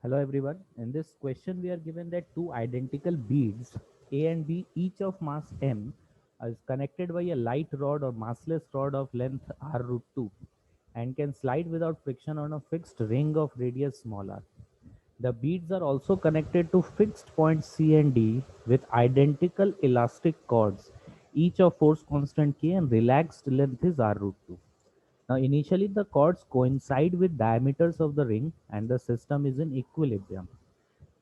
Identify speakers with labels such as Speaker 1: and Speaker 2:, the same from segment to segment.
Speaker 1: Hello everyone. In this question, we are given that two identical beads A and B, each of mass m, is connected by a light rod or massless rod of length r root 2 and can slide without friction on a fixed ring of radius small r. The beads are also connected to fixed points C and D with identical elastic cords, each of force constant K and relaxed length is r root 2. Now, initially, the chords coincide with diameters of the ring and the system is in equilibrium.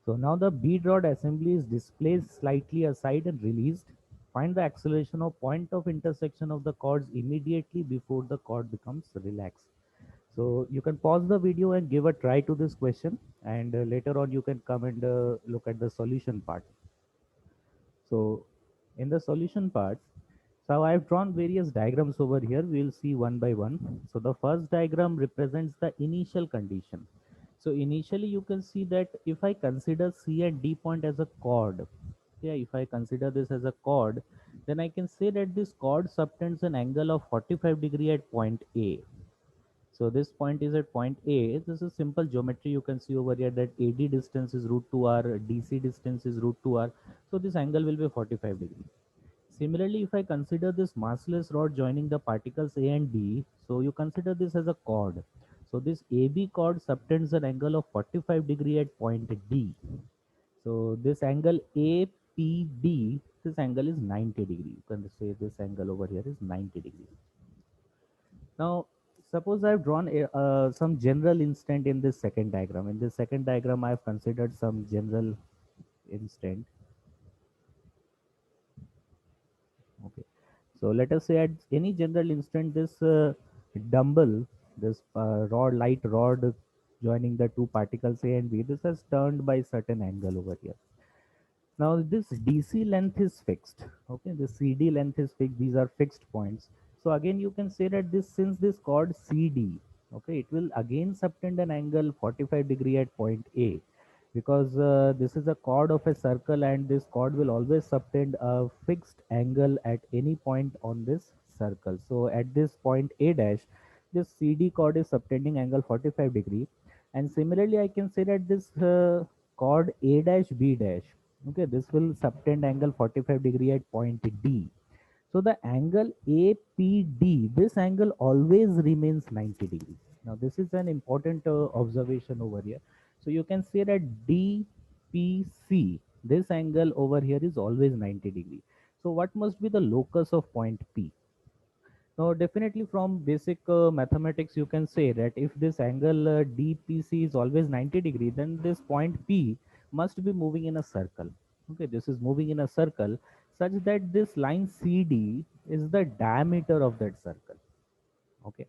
Speaker 1: So now the bead rod assembly is displaced slightly aside and released. Find the acceleration of point of intersection of the chords immediately before the chord becomes relaxed. So you can pause the video and give a try to this question, and later on you can come and look at the solution part. So in the solution part, so I've drawn various diagrams over here. We'll see one by one. So the first diagram represents the initial condition. So initially you can see that if I consider C and D point as a chord, yeah, if I consider this as a chord, then I can say that this chord subtends an angle of 45 degree at point A. So this point is at point A. This is simple geometry. You can see over here that AD distance is root 2r, DC distance is root 2r. So this angle will be 45 degree. Similarly, if I consider this massless rod joining the particles A and B, so you consider this as a chord. So this AB chord subtends an angle of 45 degree at point D. So this angle APD, this angle is 90 degree. You can say this angle over here is 90 degree. Now, suppose I've drawn some general instant in this second diagram. In this second diagram, I've considered some general instant. Okay. So let us say at any general instant, this dumbbell, this light rod joining the two particles A and B, this has turned by certain angle over here. Now this DC length is fixed. Okay, the CD length is fixed. These are fixed points. So again, you can say that this since this chord CD, okay, it will again subtend an angle 45 degree at point A, because this is a chord of a circle and this chord will always subtend a fixed angle at any point on this circle. So at this point A dash, this CD chord is subtending angle 45 degree, and similarly I can say that this chord A dash B dash, okay, this will subtend angle 45 degree at point D. So the angle APD, this angle always remains 90 degree. Now this is an important observation over here. So you can say that DPC, this angle over here is always 90 degree. So what must be the locus of point P? Now definitely from basic mathematics you can say that if this angle DPC is always 90 degree, then this point P must be moving in a circle. Okay, this is moving in a circle such that this line CD is the diameter of that circle. Okay,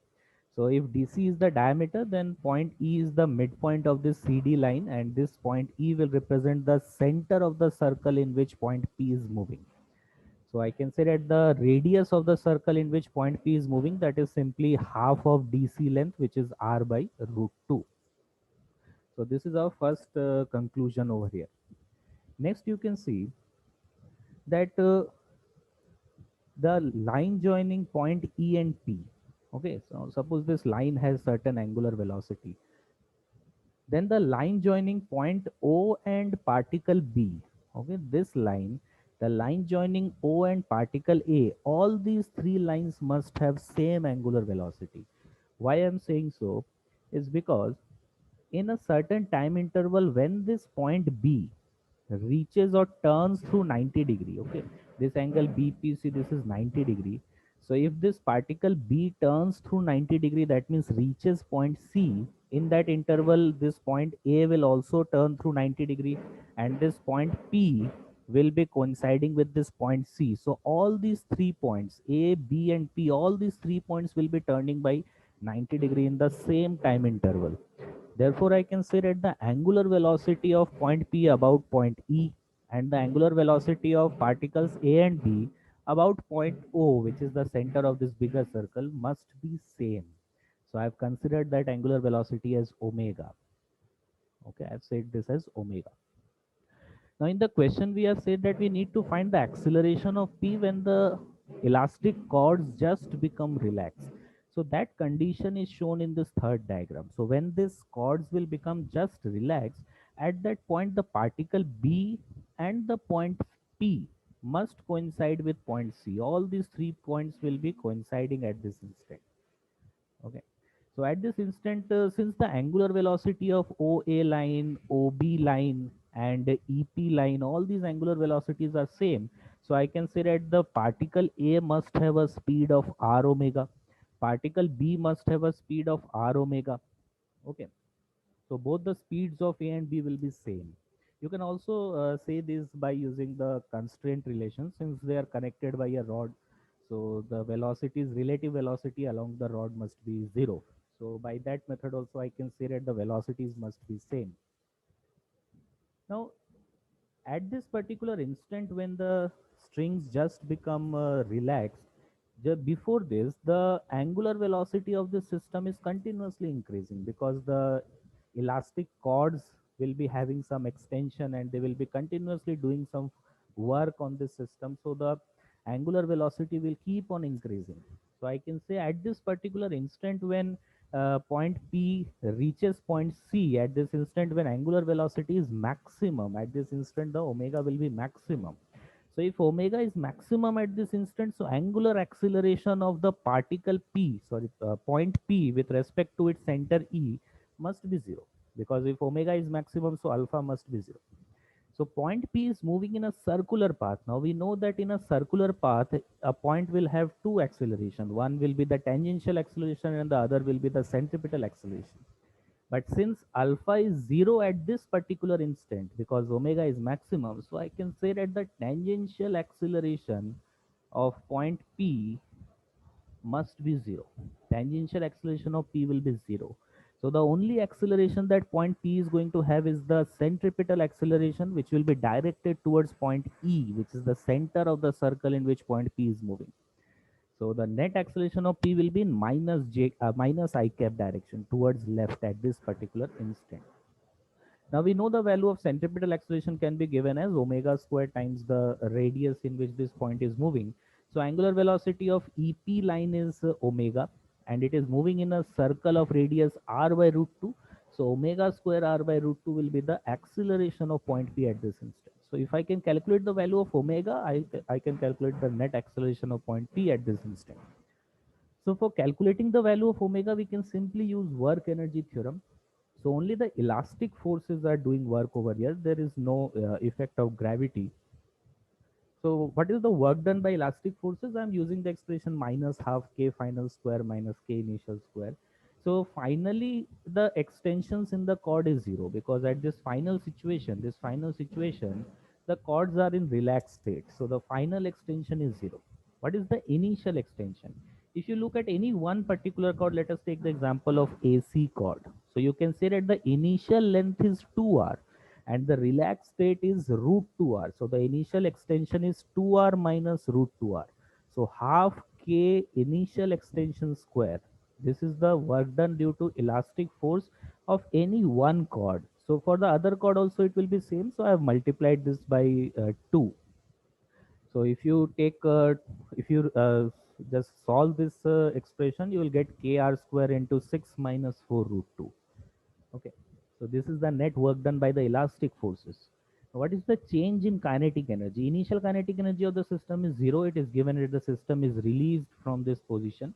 Speaker 1: so if DC is the diameter, then point E is the midpoint of this CD line, and this point E will represent the center of the circle in which point P is moving. So I can say that the radius of the circle in which point P is moving, that is simply half of DC length, which is R by root 2. So this is our first conclusion over here. Next, you can see that the line joining point E and P. Okay, so suppose this line has certain angular velocity. Then the line joining point O and particle B. Okay, this line, the line joining O and particle A, all these three lines must have same angular velocity. Why I'm saying so is because in a certain time interval, when this point B reaches or turns through 90 degree, okay, this angle BPC, this is 90 degree. So if this particle B turns through 90 degree, that means reaches point C, in that interval this point A will also turn through 90 degree, and this point P will be coinciding with this point C. So all these 3 points A, B and P, all these 3 points will be turning by 90 degree in the same time interval. Therefore, I can say that the angular velocity of point P about point E and the angular velocity of particles A and B about point O, which is the center of this bigger circle, must be same. So I've considered that angular velocity as omega. Okay, I've said this as omega. Now in the question we have said that we need to find the acceleration of P when the elastic cords just become relaxed. So that condition is shown in this third diagram. So when these cords will become just relaxed, at that point the particle B and the point P must coincide with point C. All these 3 points will be coinciding at this instant. Okay. So at this instant, since the angular velocity of OA line, OB line, and EP line, all these angular velocities are same. So I can say that the particle A must have a speed of r omega. Particle B must have a speed of r omega. Okay. So both the speeds of A and B will be same. You can also say this by using the constraint relation since they are connected by a rod. So the velocities, relative velocity along the rod must be zero. So by that method also I can say that the velocities must be same. Now at this particular instant when the strings just become relaxed, before this the angular velocity of the system is continuously increasing because the elastic cords will be having some extension and they will be continuously doing some work on this system, so the angular velocity will keep on increasing. So I can say at this particular instant when point P reaches point C, at this instant when angular velocity is maximum, at this instant the omega will be maximum. So if omega is maximum at this instant, so angular acceleration of the particle P, point P with respect to its center E must be zero, because if omega is maximum, so alpha must be zero. So point P is moving in a circular path. Now we know that in a circular path, a point will have two acceleration. One will be the tangential acceleration and the other will be the centripetal acceleration. But since alpha is zero at this particular instant, because omega is maximum, so I can say that the tangential acceleration of point P must be zero. Tangential acceleration of P will be zero. So the only acceleration that point P is going to have is the centripetal acceleration, which will be directed towards point E, which is the center of the circle in which point P is moving. So the net acceleration of P will be in minus I cap direction towards left at this particular instant. Now we know the value of centripetal acceleration can be given as omega square times the radius in which this point is moving. So angular velocity of EP line is omega, and it is moving in a circle of radius r by root 2. So omega square r by root 2 will be the acceleration of point P at this instant. So if I can calculate the value of omega, I can calculate the net acceleration of point P at this instant. So for calculating the value of omega, we can simply use work energy theorem. So only the elastic forces are doing work over here. There is no effect of gravity. So what is the work done by elastic forces? I'm using the expression minus half k final square minus k initial square. So finally the extensions in the chord is zero, because at this final situation, the chords are in relaxed state. So the final extension is zero. What is the initial extension? If you look at any one particular chord, let us take the example of AC chord. So you can say that the initial length is 2r and the relaxed state is root 2r. So the initial extension is 2r minus root 2r. So half k initial extension square. This is the work done due to elastic force of any one chord. So for the other chord also it will be same. So I have multiplied this by 2. So if you just solve this expression, you will get kr square into 6 minus 4 root 2. Okay, so this is the net work done by the elastic forces. What is the change in kinetic energy? Initial kinetic energy of the system is zero. It is given that the system is released from this position.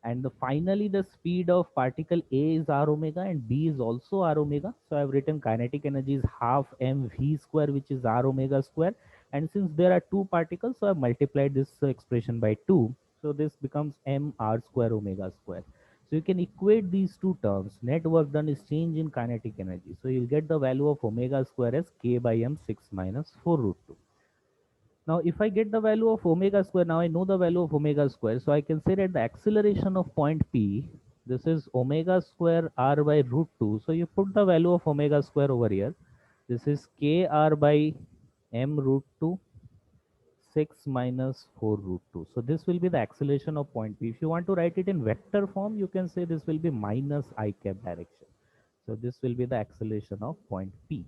Speaker 1: And finally, the speed of particle A is r omega and B is also r omega. So I have written kinetic energy is half mv square, which is r omega square. And since there are two particles, so I have multiplied this expression by 2. So this becomes m r square omega square. So you can equate these two terms. Net work done is change in kinetic energy. So you'll get the value of omega square as k by m 6 minus 4 root 2. Now, if I get the value of omega square, now I know the value of omega square. So I can say that the acceleration of point P, this is omega square r by root 2. So you put the value of omega square over here. This is k r by m root 2 6 minus 4 root 2. So this will be the acceleration of point P. If you want to write it in vector form, you can say this will be minus I cap direction. So this will be the acceleration of point P.